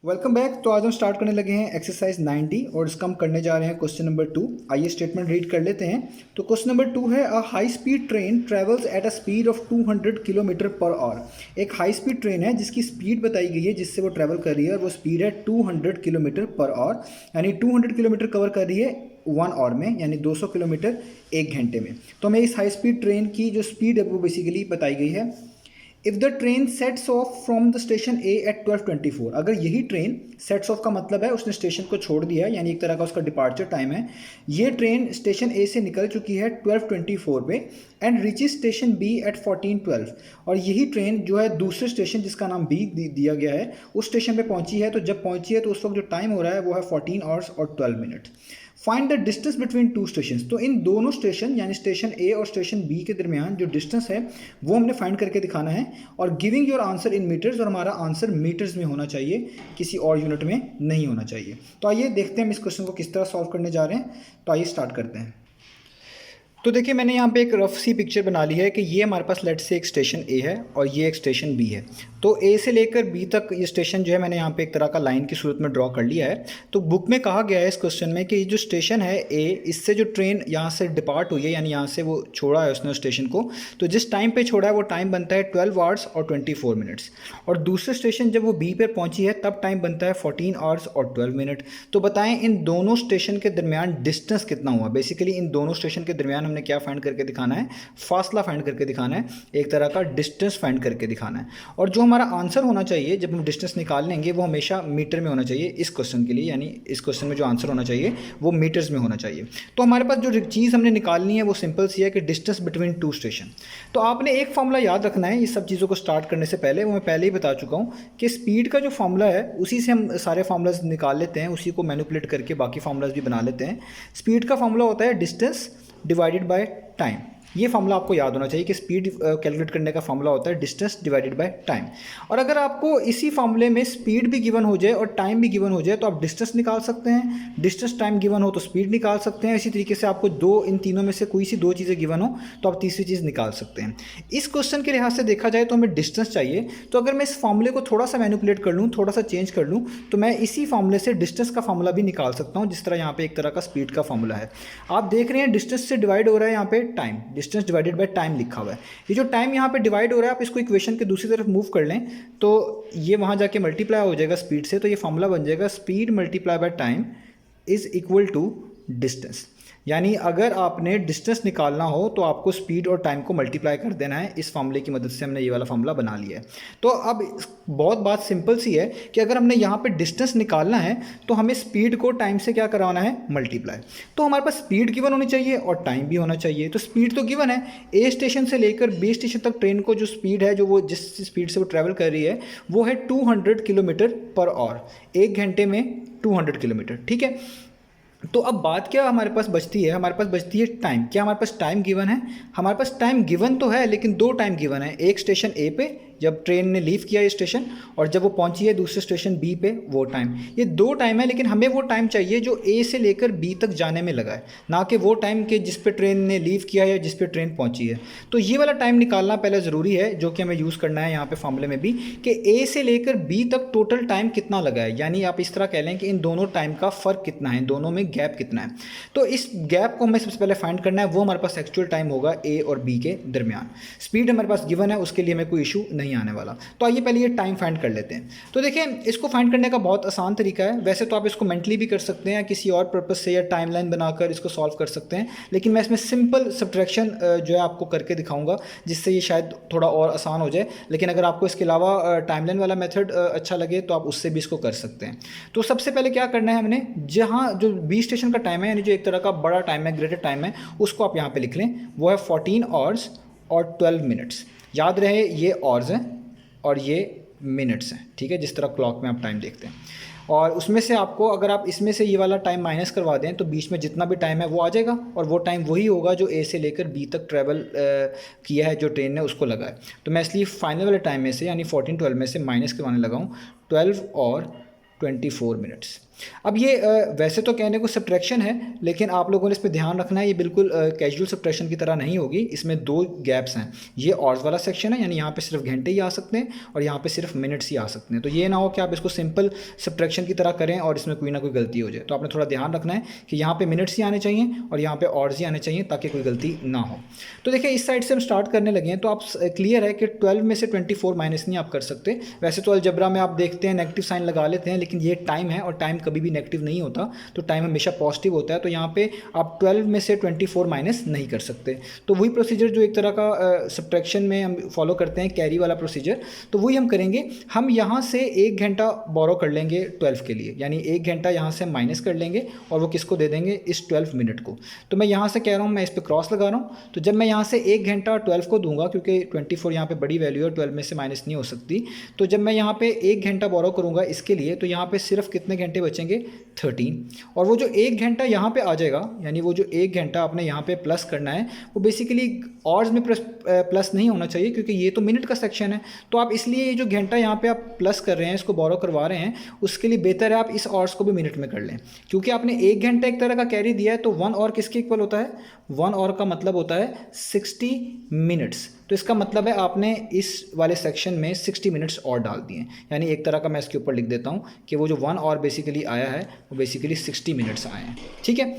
Welcome back. तो आज हम स्टार्ट करने लगे हैं एक्सरसाइज 90 और इसका हम करने जा रहे हैं क्वेश्चन नंबर 2। आइए स्टेटमेंट रीड कर लेते हैं। तो क्वेश्चन नंबर 2 है, a high speed train travels at a speed of 200 kilometre per hour. एक हाई स्पीड ट्रेन है जिसकी स्पीड बताई गई है जिससे वो ट्रैवल कर रही है और वो स्पीड है 200 किलोमीटर पर आवर, यानी 200 किलोमीटर कवर कर रही है 1 आवर में, यानी 200 किलोमीटर 1 घंटे में। तो हमें इस हाई स्पीड ट्रेन की जो स्पीड है वो बेसिकली बताई गई है। If the train sets off from the station A at 12:24, अगर यही ट्रेन सेट्स ऑफ का मतलब है उसने स्टेशन को छोड़ दिया, यानी एक तरह का उसका डिपार्चर टाइम है। ये ट्रेन स्टेशन ए से निकल चुकी है 12:24 पे and reaches station B at 14:12, और यही ट्रेन जो है दूसरे स्टेशन जिसका नाम बी दिया गया है उस स्टेशन पे पहुंची है। तो जब पहुंची है तो उस वक्त जो टाइम हो रहा है वो है 14 आवर्स और 12 minute. Find the distance between two station, तो इन दोनों स्टेशन यानी स्टेशन ए और स्टेशन बी के दरमियान जो डिस्टेंस है वो हमने फाइंड करके दिखाना है। और giving your answer in metres, और हमारा आंसर मीटर्स में होना चाहिए, किसी और यूनिट में नहीं होना चाहिए। तो आइए देखते हैं हम इस क्वेश्चन को किस तरह सॉल्व करने जा रहे हैं। तो आइए स्टार्ट करते हैं। तो देखिए मैंने यहाँ पे एक रफ सी पिक्चर बना ली है कि ये हमारे पास लेट से एक स्टेशन ए है और ये एक स्टेशन बी है। तो ए से लेकर बी तक ये स्टेशन जो है मैंने यहाँ पे एक तरह का लाइन की सूरत में ड्रॉ कर लिया है। तो बुक में कहा गया है इस क्वेश्चन में कि ये जो स्टेशन है ए, इससे जो ट्रेन यहाँ से डिपार्ट हुई है, यानी यहाँ से वो छोड़ा है उसने स्टेशन को, तो जिस टाइम पर छोड़ा है वो टाइम बनता है 12 आवर्स और 24 मिनट्स। और दूसरे स्टेशन जब वो बी पर पहुँची है तब टाइम बनता है 14 आवर्स और 12 मिनट। तो बताएं इन दोनों स्टेशन के दरमियान डिस्टेंस कितना हुआ। बेसिकली इन दोनों स्टेशन के दरमियान हमने क्या फाइंड करके दिखाना है, फासला फाइंड करके दिखाना है, एक तरह का डिस्टेंस फाइंड करके दिखाना है। और जो हमारा आंसर होना चाहिए जब हम डिस्टेंस निकाल लेंगे वो हमेशा मीटर में होना चाहिए इस क्वेश्चन के लिए, यानी इस क्वेश्चन में जो आंसर होना चाहिए वो मीटर्स में होना चाहिए। तो हमारे पास जो चीज़ हमने निकालनी है वो सिंपल सी है कि डिस्टेंस बिटवीन टू स्टेशन। तो आपने एक फॉर्मूला याद रखना है ये सब चीज़ों को स्टार्ट करने से पहले, वो मैं पहले ही बता चुका हूँ कि स्पीड का जो फॉर्मूला है उसी से हम सारे फार्मूलाज निकाल लेते हैं, उसी को मैनिपुलेट करके बाकी फार्मूलाज भी बना लेते हैं। स्पीड का फॉर्मूला होता है डिस्टेंस डिवाइडेड बाय टाइम। ये फॉर्मूला आपको याद होना चाहिए कि स्पीड कैलकुलेट करने का फॉर्मूला होता है डिस्टेंस डिवाइडेड बाय टाइम। और अगर आपको इसी फॉर्मूले में स्पीड भी गिवन हो जाए और टाइम भी गिवन हो जाए तो आप डिस्टेंस निकाल सकते हैं, डिस्टेंस टाइम गिवन हो तो स्पीड निकाल सकते हैं। इसी तरीके से आपको इन तीनों में से कोई सी दो चीज़ें गिवन हो तो आप तीसरी चीज़ निकाल सकते हैं। इस क्वेश्चन के लिहाज से देखा जाए तो हमें डिस्टेंस चाहिए। तो अगर मैं इस फॉर्मूले को थोड़ा सा मैनिपुलेट कर लूँ, थोड़ा सा चेंज कर लूँ, तो मैं इसी फॉर्मूले से डिस्टेंस का फॉर्मूला भी निकाल सकता हूँ, जिस तरह यहाँ पे एक तरह का स्पीड का फॉर्मूला है। आप देख रहे हैं डिस्टेंस से डिवाइड हो रहा है यहाँ पे time, distance divided by time लिखा हुआ है। ये जो टाइम यहाँ पे डिवाइड हो रहा है आप इसको इक्वेशन के दूसरी तरफ मूव कर लें तो ये वहाँ जाके मल्टीप्लाई हो जाएगा स्पीड से। तो ये फॉर्मूला बन जाएगा speed multiply by time is equal to distance. यानी अगर आपने डिस्टेंस निकालना हो तो आपको स्पीड और टाइम को मल्टीप्लाई कर देना है। इस फार्मूले की मदद से हमने ये वाला फार्मूला बना लिया है। तो अब बहुत बात सिंपल सी है कि अगर हमने यहाँ पे डिस्टेंस निकालना है तो हमें स्पीड को टाइम से क्या कराना है, मल्टीप्लाई। तो हमारे पास स्पीड गिवन होनी चाहिए और टाइम भी होना चाहिए। तो स्पीड तो गिवन है, ए स्टेशन से लेकर बी स्टेशन तक ट्रेन को जो स्पीड है, जो वो जिस स्पीड से वो ट्रैवल कर रही है वो है 200 किलोमीटर पर आवर, 1 घंटे में 200 किलोमीटर। ठीक है। तो अब बात क्या हमारे पास बचती है, हमारे पास बचती है टाइम। क्या हमारे पास टाइम गिवन है? हमारे पास टाइम गिवन तो है लेकिन दो टाइम गिवन है, एक स्टेशन ए पे जब ट्रेन ने लीव किया ये स्टेशन, और जब वो पहुंची है दूसरे स्टेशन बी पे वो टाइम। ये दो टाइम है लेकिन हमें वो टाइम चाहिए जो ए से लेकर बी तक जाने में लगा है, ना कि वो टाइम के जिस पे ट्रेन ने लीव किया है या जिस पे ट्रेन पहुंची है। तो ये वाला टाइम निकालना पहले ज़रूरी है, जो कि हमें यूज़ करना है यहाँ पे फॉर्मूले में भी, कि ए से लेकर बी तक टोटल टाइम कितना लगा है। यानी आप इस तरह कह लें कि इन दोनों टाइम का फ़र्क कितना है, इन दोनों में गैप कितना है। तो इस गैप को हमें सबसे पहले फाइंड करना है, वो हमारे पास एक्चुअल टाइम होगा ए और बी के दरमियान। स्पीड हमारे पास गिवन है, उसके लिए हमें कोई इशू नहीं आने वाला। तो आइए पहले ये टाइम फाइंड कर लेते हैं। तो देखिए इसको फाइंड करने का बहुत आसान तरीका है। वैसे तो आप इसको मेंटली भी कर सकते हैं या किसी और पर्पस से या टाइमलाइन बनाकर इसको सॉल्व कर सकते हैं, लेकिन मैं इसमें सिंपल सब्ट्रैक्शन जो है आपको करके दिखाऊंगा, जिससे ये शायद थोड़ा और आसान हो जाए। लेकिन अगर आपको इसके अलावा टाइमलाइन वाला मेथड अच्छा लगे तो आप उससे भी इसको कर सकते हैं। तो सबसे पहले क्या करना है, हमने जहाँ जो बी स्टेशन का टाइम है, यानी जो एक तरह का बड़ा टाइम है, ग्रेटर टाइम है, उसको आप यहाँ पे लिख लें। वो है 14 आवर्स और 12 मिनट्स। याद रहे ये आवर्स हैं और ये मिनट्स हैं। ठीक है, जिस तरह क्लॉक में आप टाइम देखते हैं। और उसमें से आपको, अगर आप इसमें से ये वाला टाइम माइनस करवा दें तो बीच में जितना भी टाइम है वो आ जाएगा, और वो टाइम वही होगा जो ए से लेकर बी तक ट्रैवल किया है, जो ट्रेन ने उसको लगा है। तो मैं इसलिए फाइनल वाले टाइम में से यानी 14 12 में से माइनस करवाने लगा हूँ 12 और 24 मिनट्स। अब ये वैसे तो कहने को सब्ट्रैक्शन है, लेकिन आप लोगों ने इस पे ध्यान रखना है, ये बिल्कुल कैजुअल सब्ट्रैक्शन की तरह नहीं होगी। इसमें 2 गैप्स हैं। ये ऑर्स वाला सेक्शन है, यानी यहाँ पे सिर्फ घंटे ही आ सकते हैं और यहाँ पे सिर्फ मिनट्स ही आ सकते हैं। तो ये ना हो कि आप इसको सिंपल सब्ट्रैक्शन की तरह करें और इसमें कोई ना कोई गलती हो जाए। तो आपने थोड़ा ध्यान रखना है कि यहाँ पे मिनट्स ही आने चाहिए और यहाँ पे ऑर्स ही आने चाहिए, ताकि कोई गलती ना हो। तो देखिए इस साइड से हम स्टार्ट करने लगे हैं, तो आप क्लियर है कि 12 में से 24 माइनस नहीं आप कर सकते। वैसे तो अलजबरा में आप देखते हैं नेगेटिव साइन लगा लेते हैं, लेकिन ये टाइम है और टाइम कभी भी नेगेटिव नहीं होता, तो टाइम हमेशा पॉजिटिव होता है। तो यहाँ पे आप 12 में से 24 माइनस नहीं कर सकते। तो वही प्रोसीजर जो एक तरह का सब्ट्रैक्शन में हम फॉलो करते हैं, कैरी वाला प्रोसीजर, तो वही हम करेंगे। हम यहाँ से 1 घंटा बोरो कर लेंगे 12 के लिए, यानी 1 घंटा यहाँ से माइनस कर लेंगे और वो किसको दे देंगे, इस 12 मिनट को। तो मैं यहाँ से कह रहा हूँ, मैं इस पर क्रॉस लगा रहा हूँ। तो जब मैं यहाँ से 1 घंटा 12 को दूंगा, क्योंकि 24 यहाँ पे बड़ी वैल्यू है, 12 में से माइनस नहीं हो सकती, तो जब मैं यहाँ पे 1 घंटा बोरो करूँगा इसके लिए, तो यहाँ पे सिर्फ कितने घंटे बचेंगे, 13। और वो जो 1 घंटा यहाँ पे आ जाएगा, यानी वो जो 1 घंटा आपने यहाँ पे प्लस करना है, वो बेसिकली ऑर्स में प्लस नहीं होना चाहिए, क्योंकि ये तो मिनट का सेक्शन है। तो आप इसलिए ये जो घंटा यहाँ पे आप प्लस कर रहे हैं, इसको बोरो करवा रहे हैं, उसके लिए बेहतर है आप इस ऑर्स को भी मिनट में कर लें, क्योंकि आपने 1 घंटा एक तरह का कैरी दिया है। तो 1 और किसके इक्वल होता है, 1 और का मतलब होता है 60 मिनट्स। तो इसका मतलब है आपने इस वाले सेक्शन में 60 मिनट्स और डाल दिए, यानी एक तरह का मैं इसके ऊपर लिख देता हूँ कि वो जो 1 और बेसिकली आया है वो बेसिकली 60 मिनट्स आए हैं। ठीक है,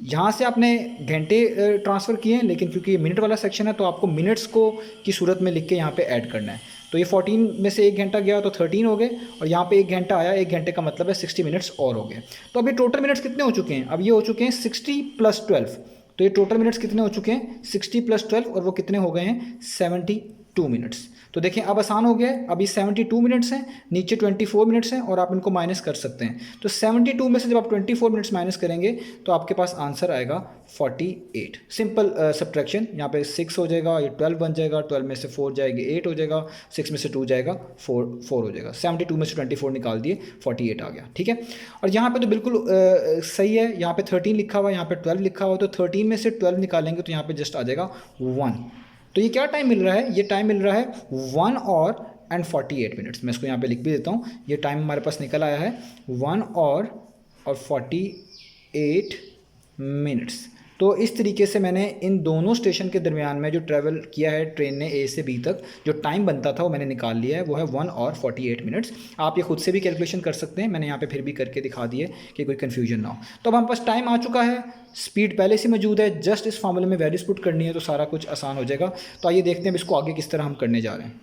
यहाँ से आपने घंटे ट्रांसफ़र किए हैं, लेकिन क्योंकि ये मिनट वाला सेक्शन है तो आपको मिनट्स को की सूरत में लिख के यहाँ पे ऐड करना है। तो ये 14 में से 1 घंटा गया तो 13 हो गए, और यहाँ पे 1 घंटा आया, 1 घंटे का मतलब है 60 मिनट्स और हो गए। तो अभी टोटल मिनट्स कितने हो चुके हैं, अब ये हो चुके हैं 60 + 12। तो ये टोटल मिनट्स कितने हो चुके हैं, 60 + 12, और वो कितने हो गए हैं, 72 मिनट्स। तो देखें अब आसान हो गया है, अभी 72 मिनट्स हैं, नीचे 24 मिनट्स हैं, और आप इनको माइनस कर सकते हैं। तो 72 में से जब आप 24 मिनट्स माइनस करेंगे तो आपके पास आंसर आएगा 48। सिंपल सब्ट्रैक्शन, यहाँ पे 6 हो जाएगा, ये 12 बन जाएगा, 12 में से 4 जाएगी 8 हो जाएगा, 6 में से 2 जाएगा 4 हो जाएगा। 72 में से 24 निकाल दिए, 48 आ गया। ठीक है, और यहाँ पे तो बिल्कुल सही है, यहाँ पे 13 लिखा हुआ है, यहाँ पे 12 लिखा हुआ है, तो 13 में से 12 निकालेंगे तो यहाँ पे जस्ट आ जाएगा 1। तो ये क्या टाइम मिल रहा है, ये टाइम मिल रहा है 1 और 48 मिनट्स। मैं इसको यहाँ पे लिख भी देता हूँ, ये टाइम हमारे पास निकल आया है 1 और 48 मिनट्स। तो इस तरीके से मैंने इन दोनों स्टेशन के दरमियान में जो ट्रैवल किया है ट्रेन ने ए से बी तक, जो टाइम बनता था वो मैंने निकाल लिया है, वो है 1 और 48 मिनट्स। आप ये खुद से भी कैलकुलेशन कर सकते हैं, मैंने यहाँ पे फिर भी करके दिखा दिए कि कोई कन्फ्यूजन ना हो। तो अब हमारे पास टाइम आ चुका है, स्पीड पहले से मौजूद है, जस्ट इस फॉर्मूले में वैल्यूज पुट करनी है तो सारा कुछ आसान हो जाएगा। तो आइए देखते हैं इसको आगे किस तरह हम करने जा रहे हैं।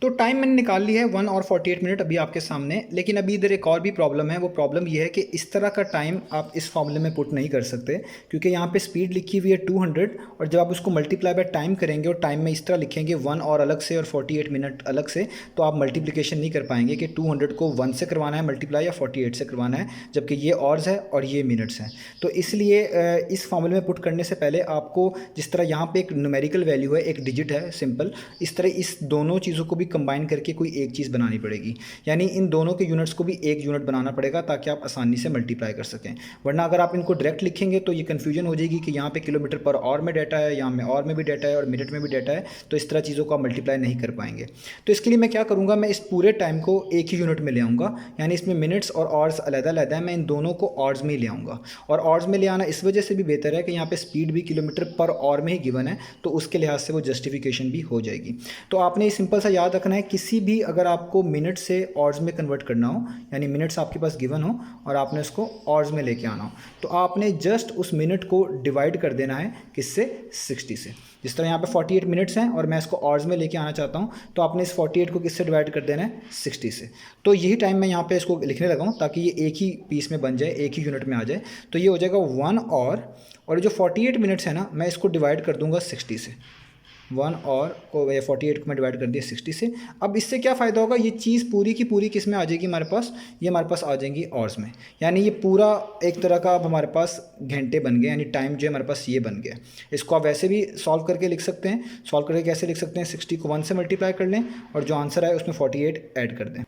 तो टाइम मैंने निकाल ली है 1 और 48 मिनट अभी आपके सामने, लेकिन अभी इधर एक और भी प्रॉब्लम है। वो प्रॉब्लम ये है कि इस तरह का टाइम आप इस फॉर्मूले में पुट नहीं कर सकते, क्योंकि यहाँ पे स्पीड लिखी हुई है 200, और जब आप उसको मल्टीप्लाई बाय टाइम करेंगे और टाइम में इस तरह लिखेंगे 1 और अलग से और 48 मिनट अलग से, तो आप मल्टीप्लिकेशन नहीं कर पाएंगे कि 200 को 1 से करवाना है मल्टीप्लाई या 48 से करवाना है, जबकि ये ऑर्स है और ये मिनट्स हैं। तो इसलिए इस फॉर्मूले में पुट करने से पहले आपको जिस तरह यहाँ पर एक न्यूमेरिकल वैल्यू है, एक डिजिट है सिंपल, इस तरह इस दोनों चीज़ों को भी कंबाइन करके कोई एक चीज़ बनानी पड़ेगी, यानी इन दोनों के यूनिट्स को भी एक यूनिट बनाना पड़ेगा ताकि आप आसानी से मल्टीप्लाई कर सकें। वरना अगर आप इनको डायरेक्ट लिखेंगे तो ये कन्फ्यूजन हो जाएगी कि यहाँ पे किलोमीटर पर आवर में डाटा है, यहाँ में आवर में भी डाटा है और मिनट में भी डाटा है, तो इस तरह चीज़ों को आप मल्टीप्लाई नहीं कर पाएंगे। तो इसके लिए मैं क्या करूँगा, मैं इस पूरे टाइम को एक ही यूनिट में ले आऊँगा, यानी इसमें मिनट्स और आवर्स अलग-अलग है, मैं इन दोनों को आवर्स में ही ले आऊँगा। और आवर्स में ले आना इस वजह से भी बेहतर है कि यहाँ पे स्पीड भी किलोमीटर पर आवर में ही गिवन है, तो उसके लिहाज से वो जस्टिफिकेशन भी हो जाएगी। तो आपने सिंपल सा याद रखना है, किसी भी अगर आपको मिनट से आवर्स में कन्वर्ट करना हो, यानी मिनट्स आपके पास गिवन हो और आपने उसको आवर्स में लेके आना हो, तो आपने जस्ट उस मिनट को डिवाइड कर देना है किससे, 60 से। जिस तरह यहाँ पे 48 मिनट्स हैं और मैं इसको आवर्स में लेके आना चाहता हूँ, तो आपने इस 48 को किससे डिवाइड कर देना है, 60 से। तो यही टाइम मैं यहाँ पे इसको लिखने लगा हूँ ताकि ये एक ही पीस में बन जाए, एक ही यूनिट में आ जाए। तो ये हो जाएगा 1 और जो 48 मिनट्स है ना, मैं इसको डिवाइड कर दूँगा 60 से। 1 और को 48 को मैं डिवाइड कर दिया 60 से। अब इससे क्या फ़ायदा होगा, ये चीज़ पूरी की पूरी किस में आ जाएगी हमारे पास, ये हमारे पास आ जाएंगी आवर्स में, यानी ये पूरा एक तरह का अब हमारे पास घंटे बन गए, यानी टाइम जो है हमारे पास ये बन गया। इसको आप वैसे भी सॉल्व करके लिख सकते हैं। सॉल्व करके कैसे लिख सकते हैं, 60 को 1 से मल्टीप्लाई कर लें और जो आंसर आए उसमें 48 ऐड कर दें।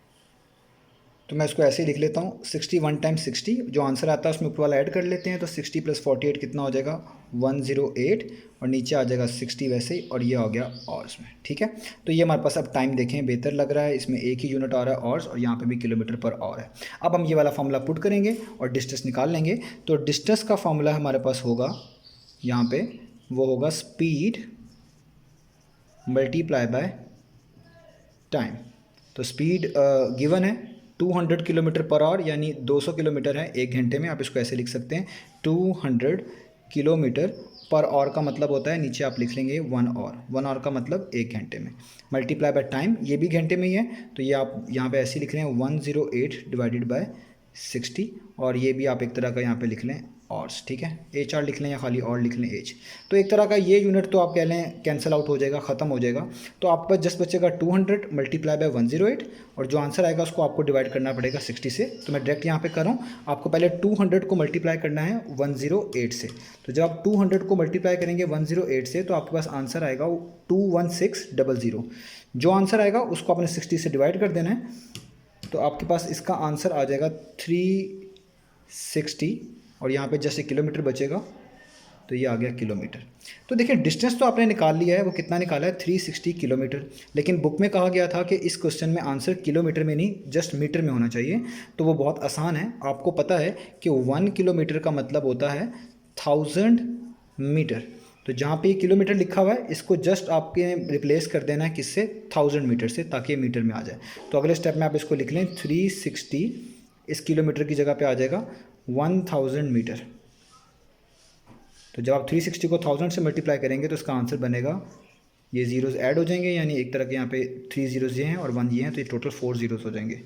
तो मैं इसको ऐसे ही लिख लेता हूँ 60 1 टाइम्स 60, जो आंसर आता है उसमें ऊपर वाला ऐड कर लेते हैं, तो 60 + 48 कितना हो जाएगा 108, और नीचे आ जाएगा 60 वैसे ही, और ये आ गया ऑर्स में। ठीक है, तो ये हमारे पास अब टाइम देखें बेहतर लग रहा है, इसमें एक ही यूनिट आ रहा है ऑर्स, और यहाँ पे भी किलोमीटर पर आवर है। अब हम ये वाला फार्मूला पुट करेंगे और डिस्टेंस निकाल लेंगे। तो डिस्टेंस का फार्मूला हमारे पास होगा यहाँ पे, वो होगा स्पीड मल्टीप्लाई बाय टाइम। तो स्पीड गिवन है 200 किलोमीटर पर आवर, यानी 200 किलोमीटर है एक घंटे में। आप इसको ऐसे लिख सकते हैं 200 किलोमीटर पर आवर का मतलब होता है, नीचे आप लिख लेंगे 1 आवर, 1 आवर का मतलब एक घंटे में, मल्टीप्लाई बाय टाइम, ये भी घंटे में ही है, तो ये आप यहाँ पे ऐसे लिख रहे हैं 108 डिवाइडेड बाय 60, और ये भी आप एक तरह का यहाँ पे लिख लें ऑर्स। ठीक है, एच आर लिख लें या खाली और लिख लें एच। तो एक तरह का ये यूनिट तो आप कह लें कैंसिल आउट हो जाएगा, ख़त्म हो जाएगा। तो आपके पास जस्ट बचेगा 200 मल्टीप्लाई बाय 108, और जो आंसर आएगा उसको आपको डिवाइड करना पड़ेगा 60 से। तो मैं डायरेक्ट यहाँ पे कर रहा हूँ, आपको पहले 200 को मल्टीप्लाई करना है 108 से। तो जब आप 200 को मल्टीप्लाई करेंगे 108 से, तो आपके पास आंसर आएगा 21600। जो आंसर आएगा उसको आपने 60 से डिवाइड कर देना है, तो आपके पास इसका आंसर आ जाएगा 360, और यहाँ पे जैसे किलोमीटर बचेगा तो ये आ गया किलोमीटर। तो देखिए डिस्टेंस तो आपने निकाल लिया है, वो कितना निकाला है 360 किलोमीटर, लेकिन बुक में कहा गया था कि इस क्वेश्चन में आंसर किलोमीटर में नहीं जस्ट मीटर में होना चाहिए। तो वो बहुत आसान है, आपको पता है कि 1 किलोमीटर का मतलब होता है 1000 मीटर। तो जहाँ पे ये किलोमीटर लिखा हुआ है इसको जस्ट आपके रिप्लेस कर देना है किससे, 1000 मीटर से, ताकि ये मीटर में आ जाए। तो अगले स्टेप में आप इसको लिख लें 360, इस किलोमीटर की जगह पे आ जाएगा 1000 मीटर। तो जब आप 360 को 1000 से मल्टीप्लाई करेंगे तो इसका आंसर बनेगा, ये जीरोज़ ऐड हो जाएंगे, यानी एक तरह के यहाँ पे 3 जीरोज़ ये हैं और 1 ये हैं, तो ये टोटल 4 जीरोज़ हो जाएंगे।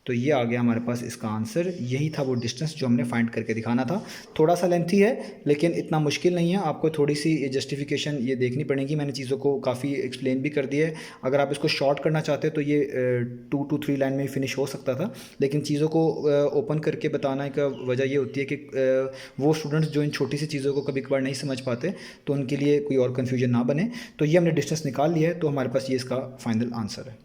तो ये आ गया हमारे पास इसका आंसर, यही था वो डिस्टेंस जो हमने फाइंड करके दिखाना था। थोड़ा सा लेंथी है लेकिन इतना मुश्किल नहीं है, आपको थोड़ी सी जस्टिफिकेशन ये देखनी पड़ेगी। मैंने चीज़ों को काफ़ी एक्सप्लेन भी कर दिया है। अगर आप इसको शॉर्ट करना चाहते तो ये 2 to 3 लाइन में ही फिनिश हो सकता था, लेकिन चीज़ों को ओपन करके बताना का वजह ये होती है कि वो स्टूडेंट्स जो इन छोटी सी चीज़ों को कभी कभार नहीं समझ पाते, तो उनके लिए कोई और कन्फ्यूजन ना बने। तो ये हमने डिस्टेंस निकाल लिया है, तो हमारे पास ये इसका फाइनल आंसर है।